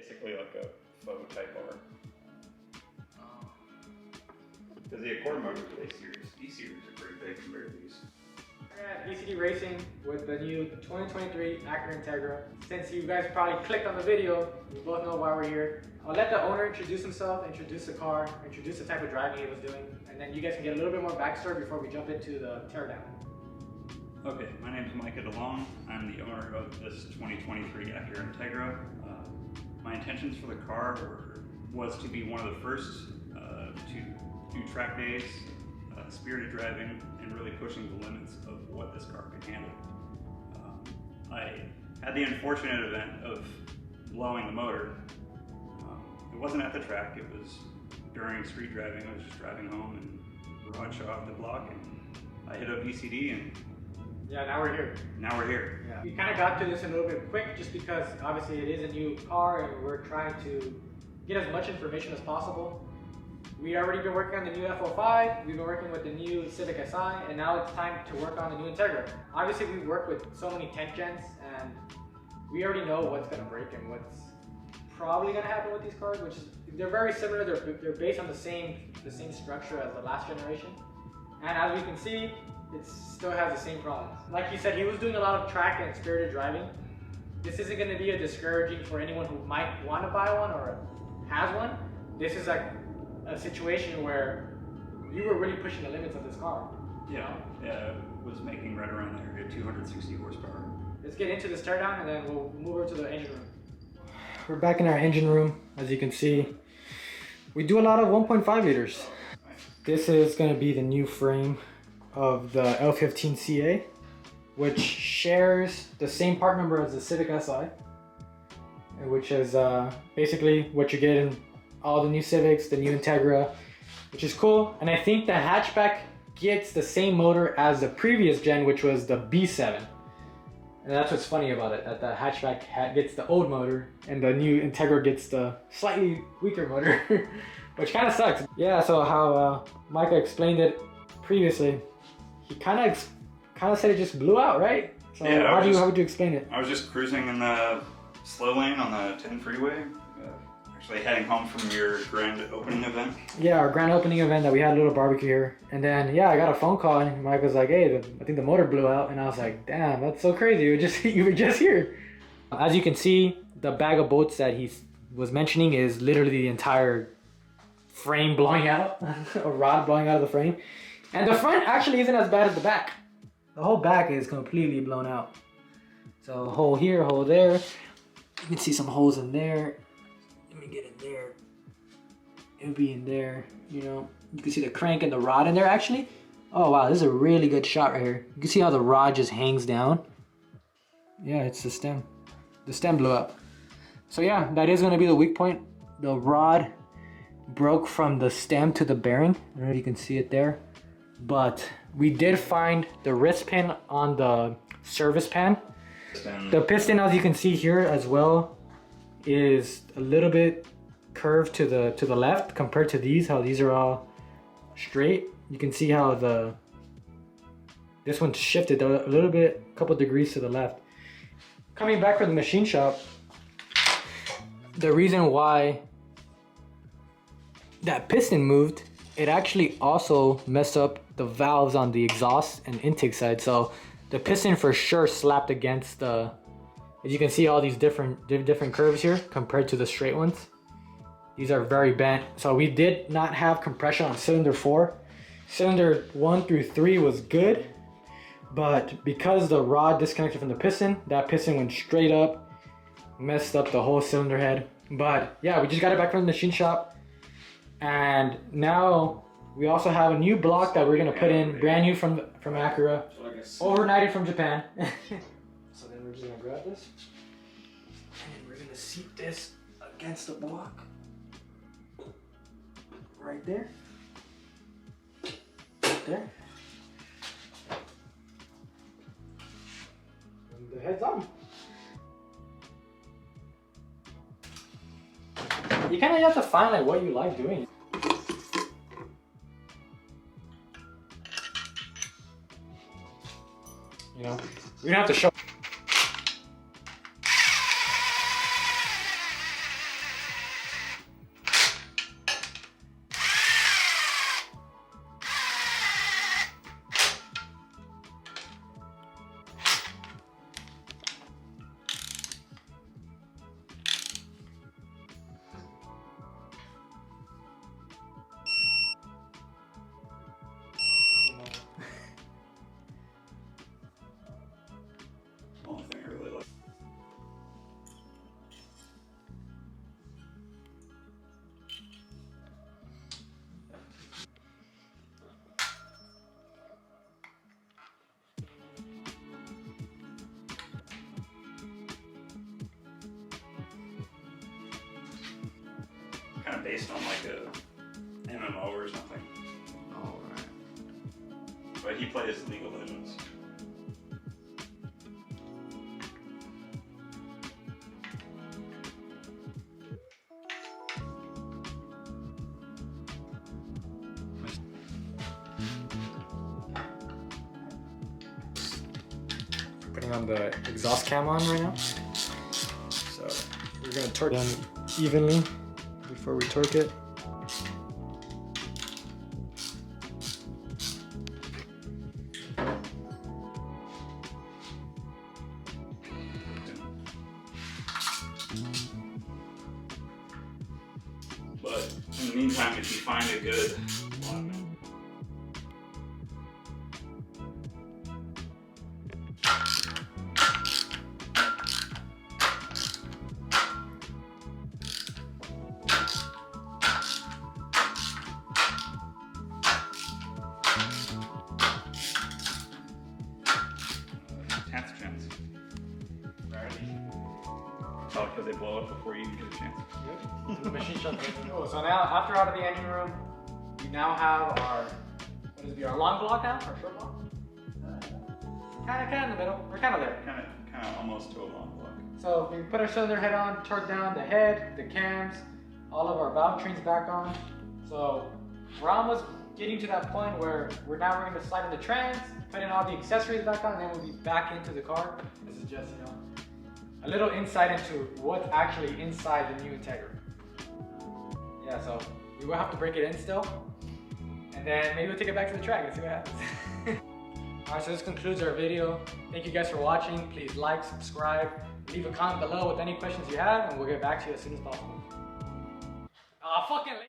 basically like a faux type R. Because the Acura motors of E-Series are pretty big compared to these. We're at VCD Racing with the new 2023 Acura Integra. Since you guys probably clicked on the video, you both know why we're here. I'll let the owner introduce himself, introduce the car, introduce the type of driving he was doing, and then you guys can get a little bit more backstory before we jump into the teardown. Okay, my name is Micah DeLong. I'm the owner of this 2023 Acura Integra. My intentions for the car was to be one of the first to do track days, spirited driving, and really pushing the limits of what this car could handle. I had the unfortunate event of blowing the motor. It wasn't at the track, it was during street driving. I was just driving home and garage shot off the block, and I hit a VCD, and yeah, now we're here. Now we're here. Yeah. We kind of got to this a little bit quick just because obviously it is a new car and we're trying to get as much information as possible. We already been working on the new F05, we've been working with the new Civic Si, and now it's time to work on the new Integra. Obviously we work with so many 10th gens and we already know what's going to break and what's probably going to happen with these cars, which is, they're very similar, they're based on the same structure as the last generation. And as we can see, it still has the same problems. Like he said, he was doing a lot of track and spirited driving. This isn't going to be a discouraging for anyone who might want to buy one or has one. This is like a situation where you were really pushing the limits of this car. Yeah, it was making right around there, 260 horsepower. Let's get into this teardown and then we'll move over to the engine room. We're back in our engine room, as you can see. We do a lot of 1.5 liters. This is going to be the new frame of the L15CA, which shares the same part number as the Civic Si, which is basically what you get in all the new Civics, the new Integra, which is cool. And I think the hatchback gets the same motor as the previous gen, which was the B7. And that's what's funny about it, that the hatchback gets the old motor and the new Integra gets the slightly weaker motor, which kind of sucks. Yeah, so how Micah explained it previously, he kind of said it just blew out, right? So yeah, how would you explain it? I was just cruising in the slow lane on the 10 freeway, actually heading home from your grand opening event. Yeah, our grand opening event that we had a little barbecue here. And then, yeah, I got a phone call and Mike was like, hey, I think the motor blew out. And I was like, damn, that's so crazy. You were just here. As you can see, the bag of bolts that he was mentioning is literally the entire frame blowing out, a rod blowing out of the frame. And the front actually isn't as bad as the back. The whole back is completely blown out. So hole here, hole there. You can see some holes in there. Let me get in there. It'll be in there, you know. You can see the crank and the rod in there actually. Oh wow, this is a really good shot right here. You can see how the rod just hangs down. Yeah, it's the stem. The stem blew up. So yeah, that is gonna be the weak point. The rod broke from the stem to the bearing. I don't know if you can see it there. But we did find the wrist pin on the service pan. The piston, as you can see here as well, is a little bit curved to the left compared to these, how these are all straight. You can see how this one shifted a little bit, a couple degrees to the left. Coming back from the machine shop, the reason why that piston moved, it actually also messed up the valves on the exhaust and intake side. So the piston for sure slapped against the, as you can see all these different curves here compared to the straight ones. These are very bent. So we did not have compression on cylinder 4. Cylinder 1 through 3 was good, but because the rod disconnected from the piston, that piston went straight up, messed up the whole cylinder head. But yeah, we just got it back from the machine shop. And now we also have a new block that we're gonna put in, brand new from Acura, overnighted from Japan. So then we're just gonna grab this, and we're gonna seat this against the block, right there, right there. And the head's on. You kind of have to find like what you like doing. You know, we don't have to show. of based on like a MMO or something. All right. But he plays League of Legends. Putting on the exhaust cam on right now. So we're gonna torque them evenly before we torque it. But in the meantime, if you find a good alignment, chance. Oh, because they blow up before you even get a chance. Yep. The machine shuts down. Cool. So now, after out of the engine room, we now have our, what is it, our long block now? Our short block? Kind of in the middle. We're kind of there. Kind of almost to a long block. So we put our cylinder head on, torque down the head, the cams, all of our valve trains back on. So we're almost getting to that point where we're going to slide in the trans, put in all the accessories back on, and then we'll be back into the car. This is just, you know, a little insight into what's actually inside the new Integra. Yeah, so we will have to break it in still, and then maybe we'll take it back to the track and see what happens. Alright, so this concludes our video. Thank you guys for watching. Please like, subscribe, leave a comment below with any questions you have, and we'll get back to you as soon as possible. Fucking